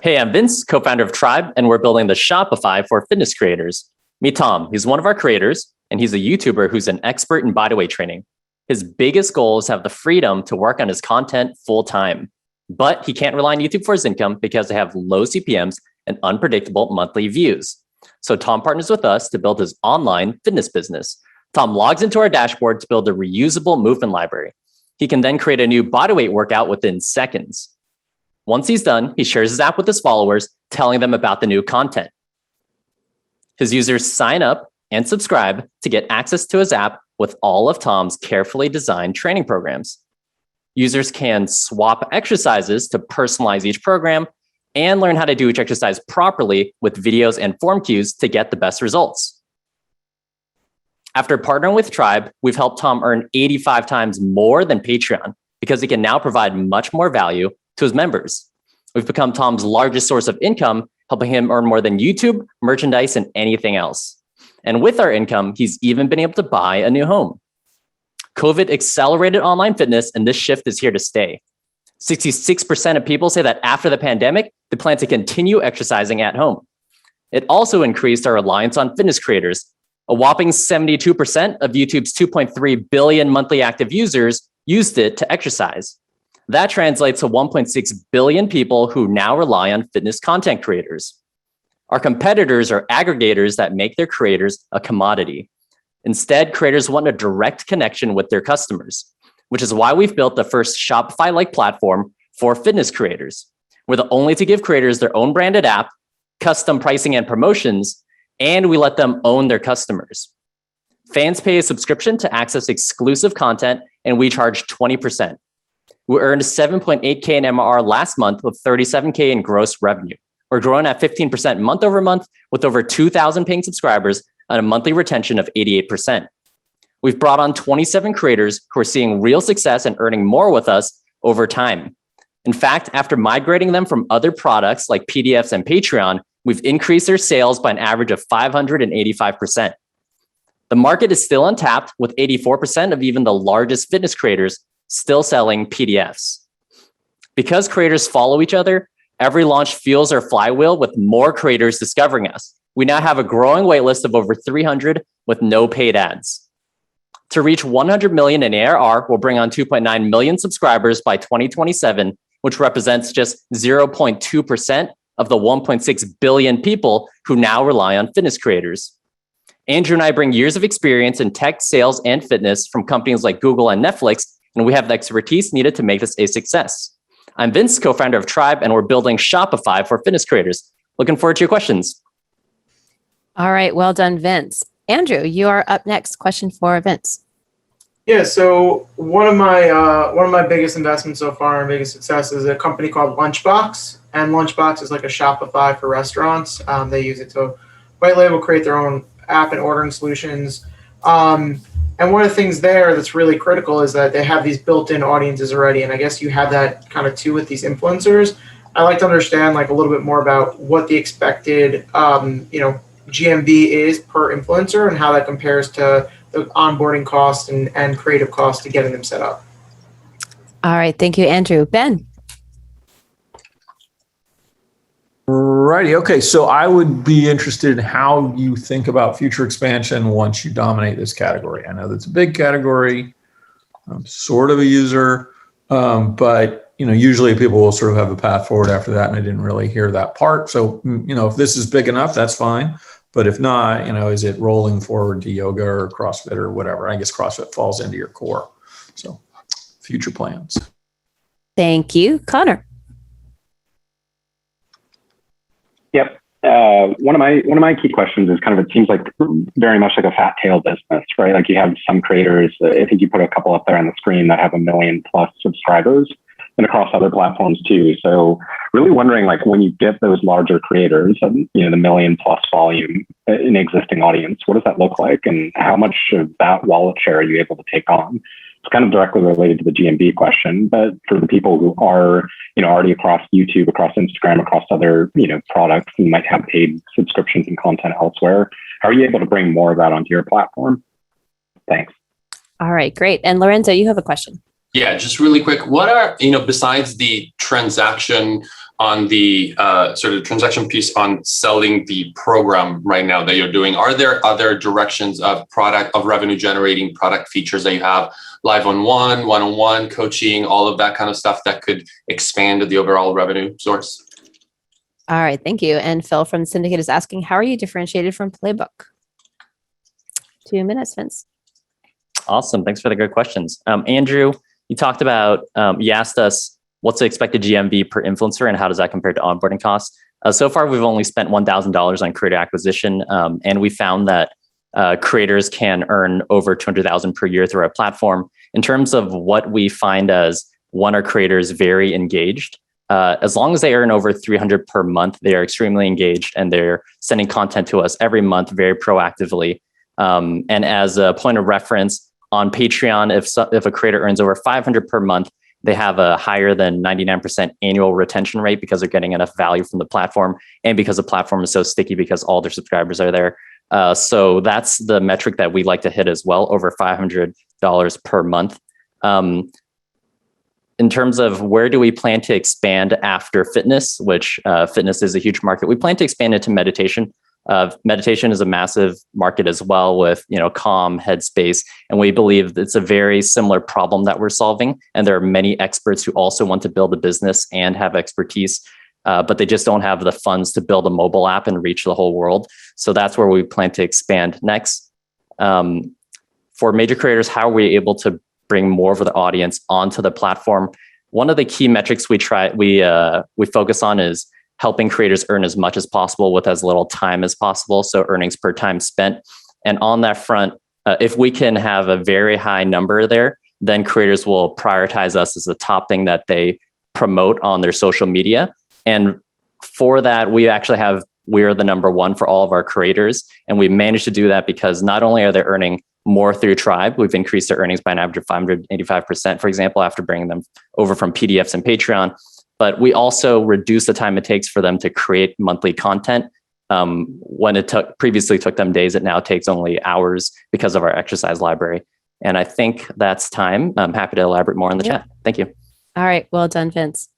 Hey, I'm Vince, co-founder of Trybe, and we're building the Shopify for fitness creators. Meet Tom. He's one of our creators, and he's a YouTuber who's an expert in bodyweight training. His biggest goal is to have the freedom to work on his content full time, but he can't rely on YouTube for his income because they have low CPMs and unpredictable monthly views. So Tom partners with us to build his online fitness business. Tom logs into our dashboard to build a reusable movement library. He can then create a new bodyweight workout within seconds. Once he's done, he shares his app with his followers, telling them about the new content. His users sign up and subscribe to get access to his app with all of Tom's carefully designed training programs. Users can swap exercises to personalize each program and learn how to do each exercise properly with videos and form cues to get the best results. After partnering with Trybe, we've helped Tom earn 85 times more than Patreon because he can now provide much more value to his members. We've become Tom's largest source of income, helping him earn more than YouTube, merchandise, and anything else. And with our income, he's even been able to buy a new home. COVID accelerated online fitness, and this shift is here to stay. 66% of people say that after the pandemic, they plan to continue exercising at home. It also increased our reliance on fitness creators. A whopping 72% of YouTube's 2.3 billion monthly active users used it to exercise. That translates to 1.6 billion people who now rely on fitness content creators. Our competitors are aggregators that make their creators a commodity. Instead, creators want a direct connection with their customers, which is why we've built the first Shopify-like platform for fitness creators. We're the only to give creators their own branded app, custom pricing and promotions, and we let them own their customers. Fans pay a subscription to access exclusive content, and we charge 20%. We earned 7.8K in MRR last month with 37K in gross revenue. We're growing at 15% month over month with over 2,000 paying subscribers and a monthly retention of 88%. We've brought on 27 creators who are seeing real success and earning more with us over time. In fact, after migrating them from other products like PDFs and Patreon, we've increased their sales by an average of 585%. The market is still untapped, with 84% of even the largest fitness creators still selling PDFs. Because creators follow each other, every launch fuels our flywheel with more creators discovering us. We now have a growing waitlist of over 300 with no paid ads. To reach 100 million in ARR, we'll bring on 2.9 million subscribers by 2027, which represents just 0.2% of the 1.6 billion people who now rely on fitness creators. Andrew and I bring years of experience in tech, sales, and fitness from companies like Google and Netflix, and we have the expertise needed to make this a success. I'm Vince, co-founder of Trybe, and we're building Shopify for fitness creators. Looking forward to your questions. All right, well done, Vince. Andrew, you are up next. Question for Vince. Yeah, so one of my biggest investments so far and biggest success is a company called Lunchbox, and Lunchbox is like a Shopify for restaurants. They use it to white label, create their own app and ordering solutions. And one of the things there that's really critical is that they have these built-in audiences already. And I guess you have that kind of too with these influencers. I'd like to understand like a little bit more about what the expected, GMV is per influencer and how that compares to the onboarding cost and creative cost to getting them set up. All right. Thank you, Andrew. Ben. Righty. Okay. So I would be interested in how you think about future expansion once you dominate this category. I know that's a big category. I'm sort of a user, but usually people will sort of have a path forward after that, and I didn't really hear that part. So if this is big enough, that's fine. But if not, is it rolling forward to yoga or CrossFit or whatever? I guess CrossFit falls into your core. So future plans. Thank you, Connor. Yep. One of my key questions is kind of, it seems like very much like a fat tail business, right? Like you have some creators, I think you put a couple up there on the screen that have 1 million plus subscribers, and across other platforms too. So really wondering, like when you get those larger creators, the 1 million plus volume in existing audience, what does that look like? And how much of that wallet share are you able to take on? It's kind of directly related to the GMV question, but for the people who are, already across YouTube, across Instagram, across other, products and might have paid subscriptions and content elsewhere, how are you able to bring more of that onto your platform? Thanks. All right, great. And Lorenzo, you have a question. Yeah, just really quick. What are, besides the transaction on the sort of transaction piece on selling the program right now that you're doing, are there other directions of revenue generating product features that you have, live on one-on-one coaching, all of that kind of stuff that could expand the overall revenue source? All right, thank you. And Phil from Syndicate is asking, how are you differentiated from Playbook? 2 minutes, Vince. Awesome. Thanks for the good questions. Andrew, you talked about, you asked us what's the expected GMV per influencer and how does that compare to onboarding costs? So far, we've only spent $1,000 on creator acquisition. And we found that creators can earn over $200,000 per year through our platform. In terms of what we find as one, are creators very engaged. As long as they earn over $300 per month, they are extremely engaged and they're sending content to us every month very proactively. And as a point of reference, on Patreon, if a creator earns over $500 per month, they have a higher than 99% annual retention rate because they're getting enough value from the platform and because the platform is so sticky because all their subscribers are there. So that's the metric that we like to hit as well, over $500 per month. In terms of where do we plan to expand after fitness, which fitness is a huge market, we plan to expand into meditation. Meditation is a massive market as well with, Calm, Headspace, and we believe it's a very similar problem that we're solving. And there are many experts who also want to build a business and have expertise, but they just don't have the funds to build a mobile app and reach the whole world. So that's where we plan to expand next. For major creators, how are we able to bring more of the audience onto the platform? One of the key metrics we focus on is helping creators earn as much as possible with as little time as possible. So earnings per time spent. And on that front, if we can have a very high number there, then creators will prioritize us as the top thing that they promote on their social media. And for that, we are the number one for all of our creators. And we managed to do that because not only are they earning more through Trybe, we've increased their earnings by an average of 585%, for example, after bringing them over from PDFs and Patreon. But we also reduce the time it takes for them to create monthly content. When it previously took them days, it now takes only hours because of our exercise library. And I think that's time. I'm happy to elaborate more in the chat. Thank you. All right. Well done, Vince.